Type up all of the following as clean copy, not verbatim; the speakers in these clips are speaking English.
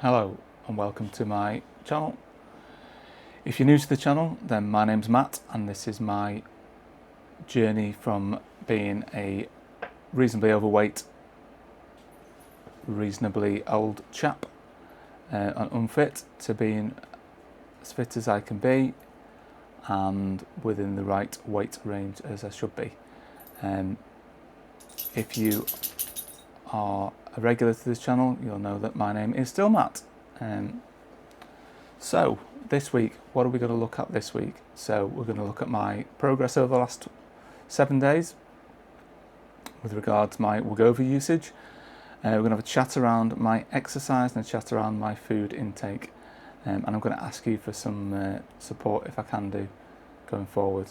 Hello and welcome to my channel. If you're new to the channel, then my name's Matt and this is my journey from being a reasonably overweight, reasonably old chap and unfit to being as fit as I can be and within the right weight range as I should be. If you are a regular to this channel, you'll know that my name is still Matt. So this week, what are we going to look at this week? So we're going to look at my progress over the last 7 days with regard to my Wegovy usage. We're going to have a chat around my exercise and a chat around my food intake. And I'm going to ask you for some support if I can do going forward.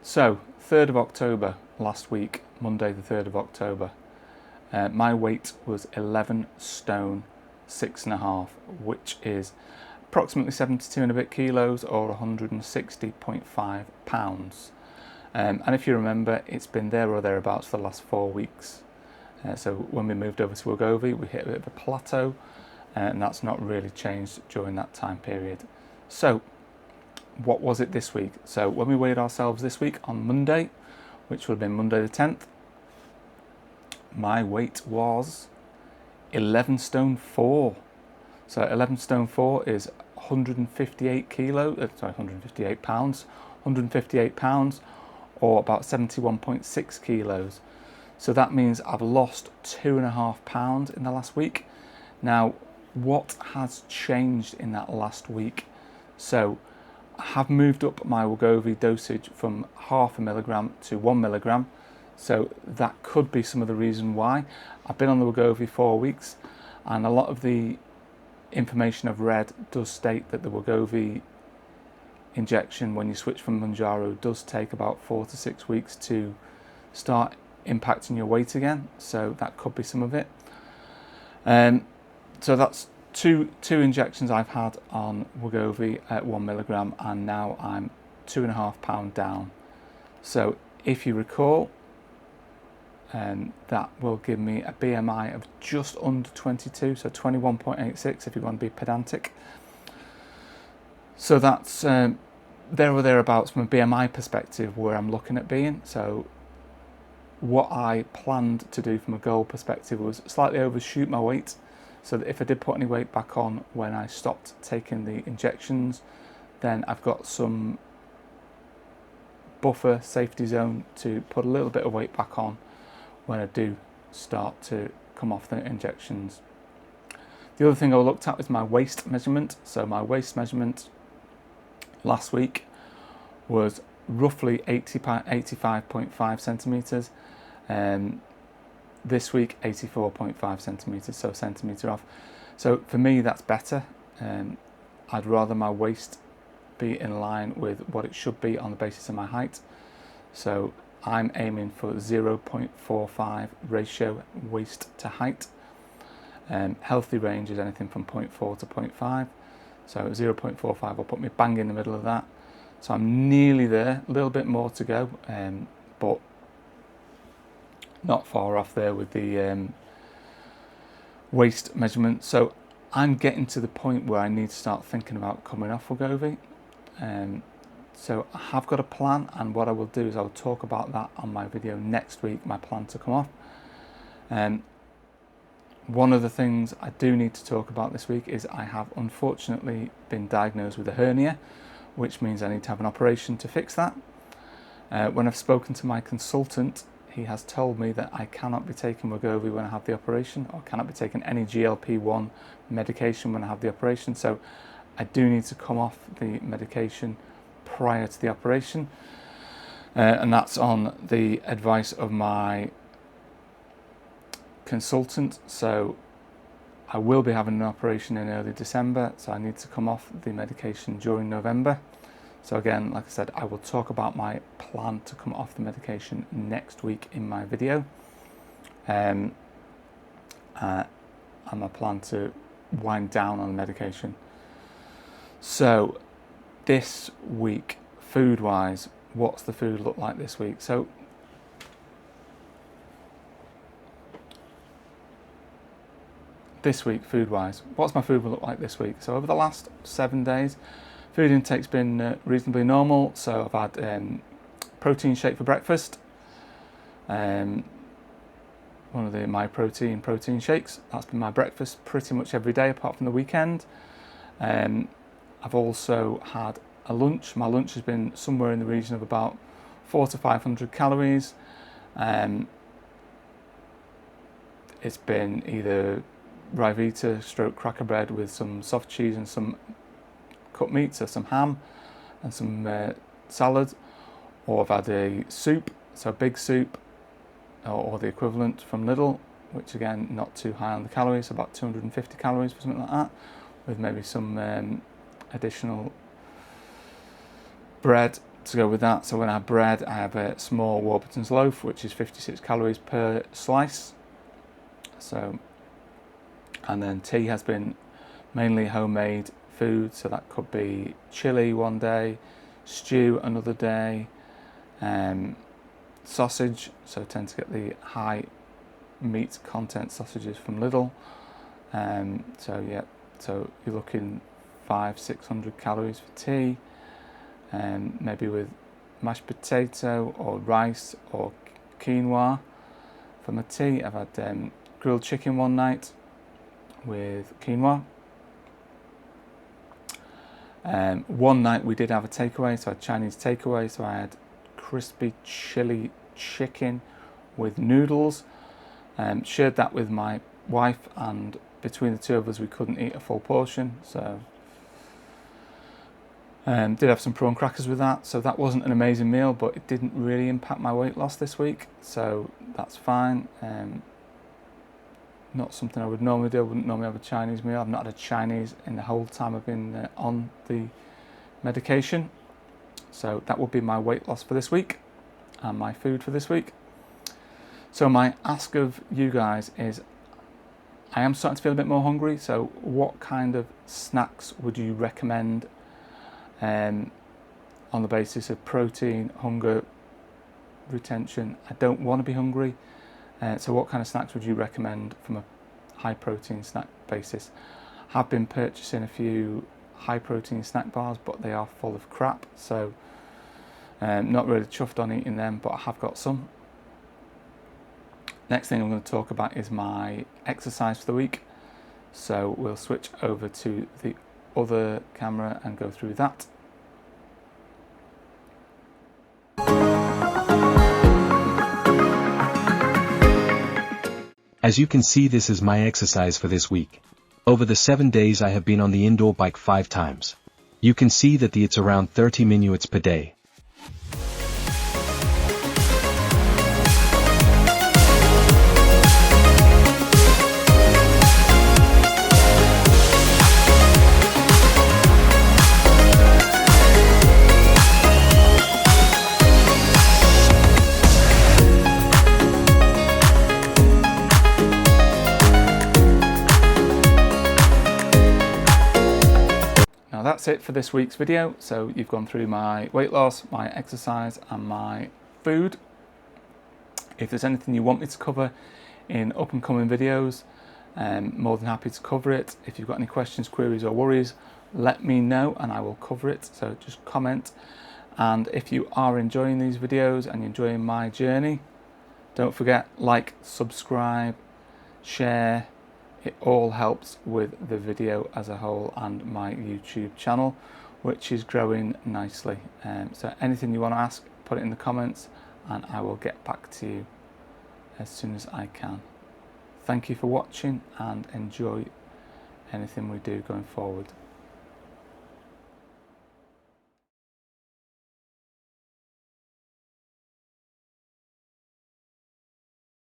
So, 3rd of October, last week, Monday the 3rd of October, my weight was 11 stone 6.5, which is approximately 72 and a bit kilos or 160.5 pounds. And if you remember, it's been there or thereabouts for the last 4 weeks. So when we moved over to Wegovy, we hit a bit of a plateau, and that's not really changed during that time period. So, what was it this week? So when we weighed ourselves this week on Monday, which would have been Monday the 10th, my weight was 11 stone 4. So 11 stone 4 is 158 pounds, 158 pounds or about 71.6 kilos. So that means I've lost 2.5 pounds in the last week. Now, what has changed in that last week? So I have moved up my Wegovy dosage from 0.5 milligram to 1 milligram. So that could be some of the reason why. I've been on the Wegovy 4 weeks, and a lot of the information I've read does state that the Wegovy injection, when you switch from Mounjaro, does take about 4 to 6 weeks to start impacting your weight again. So that could be some of it. So that's two injections I've had on Wegovy at 1 milligram, and now I'm 2.5 pounds down. So if you recall, that will give me a BMI of just under 22, so 21.86 if you want to be pedantic. So that's there or thereabouts from a BMI perspective where I'm looking at being. So what I planned to do from a goal perspective was slightly overshoot my weight, so that if I did put any weight back on when I stopped taking the injections, then I've got some buffer safety zone to put a little bit of weight back on when I do start to come off the injections. The other thing I looked at was my waist measurement. So my waist measurement last week was roughly 85.5 centimetres. This week 84.5 centimetres, so a centimetre off. So for me that's better. I'd rather my waist be in line with what it should be on the basis of my height. So I'm aiming for 0.45 ratio waist to height. Healthy range is anything from 0.4 to 0.5. So 0.45 will put me bang in the middle of that. So I'm nearly there, a little bit more to go, but not far off there with the waist measurement. So I'm getting to the point where I need to start thinking about coming off Wegovy. So I have got a plan, and what I will do is I'll talk about that on my video next week, my plan to come off. One of the things I do need to talk about this week is I have unfortunately been diagnosed with a hernia, which means I need to have an operation to fix that. When I've spoken to my consultant, he has told me that I cannot be taking Wegovy when I have the operation, or cannot be taking any GLP-1 medication when I have the operation. So I do need to come off the medication prior to the operation, and that's on the advice of my consultant. So I will be having an operation in early December, so I need to come off the medication during November. So again, like I said, I will talk about my plan to come off the medication next week in my video, and my plan to wind down on the medication. So this week, food wise, what's the food look like this week? So this week, food wise, what's my food look like this week? So over the last 7 days, food intake's been reasonably normal. So I've had protein shake for breakfast, one of my protein shakes. That's been my breakfast pretty much every day apart from the weekend. I've also had a lunch. My lunch has been somewhere in the region of about 400 to 500 calories. It's been either Rivita stroke cracker bread with some soft cheese and some cut meat, so some ham and some salad, or I've had a soup, so a big soup or the equivalent from Lidl, which again not too high on the calories, about 250 calories for something like that, with maybe some additional bread to go with that. So when I have bread, I have a small Warburton's loaf, which is 56 calories per slice. So, and then tea has been mainly homemade food, so that could be chili one day, stew another day, sausage, so I tend to get the high meat content sausages from Lidl. So yeah, so you're looking 500-600 calories for tea, maybe with mashed potato or rice or quinoa for my tea. I've had grilled chicken one night with quinoa. One night we did have a takeaway, so I had Chinese takeaway, so I had crispy chili chicken with noodles. Shared that with my wife, and between the two of us we couldn't eat a full portion, so did have some prawn crackers with that. So that wasn't an amazing meal, but it didn't really impact my weight loss this week, so that's fine. Not something I would normally do. I wouldn't normally have a Chinese meal. I've not had a Chinese in the whole time I've been on the medication. So that would be my weight loss for this week and my food for this week. So my ask of you guys is, I am starting to feel a bit more hungry, so what kind of snacks would you recommend on the basis of protein, hunger, retention? I don't want to be hungry. So what kind of snacks would you recommend from a high protein snack basis? I've been purchasing a few high protein snack bars, but they are full of crap, so not really chuffed on eating them, but I have got some. Next thing I'm going to talk about is my exercise for the week, so we'll switch over to the other camera and go through that. As you can see, this is my exercise for this week. Over the 7 days I have been on the indoor bike 5 times. You can see that it's around 30 minutes per day. That's it for this week's video. So you've gone through my weight loss, my exercise and my food. If there's anything you want me to cover in up and coming videos, more than happy to cover it. If you've got any questions, queries or worries, let me know and I will cover it. So just comment. And if you are enjoying these videos and you're enjoying my journey, don't forget, like, subscribe, share. It all helps with the video as a whole and my YouTube channel, which is growing nicely. So anything you want to ask, put it in the comments and I will get back to you as soon as I can. Thank you for watching and enjoy anything we do going forward.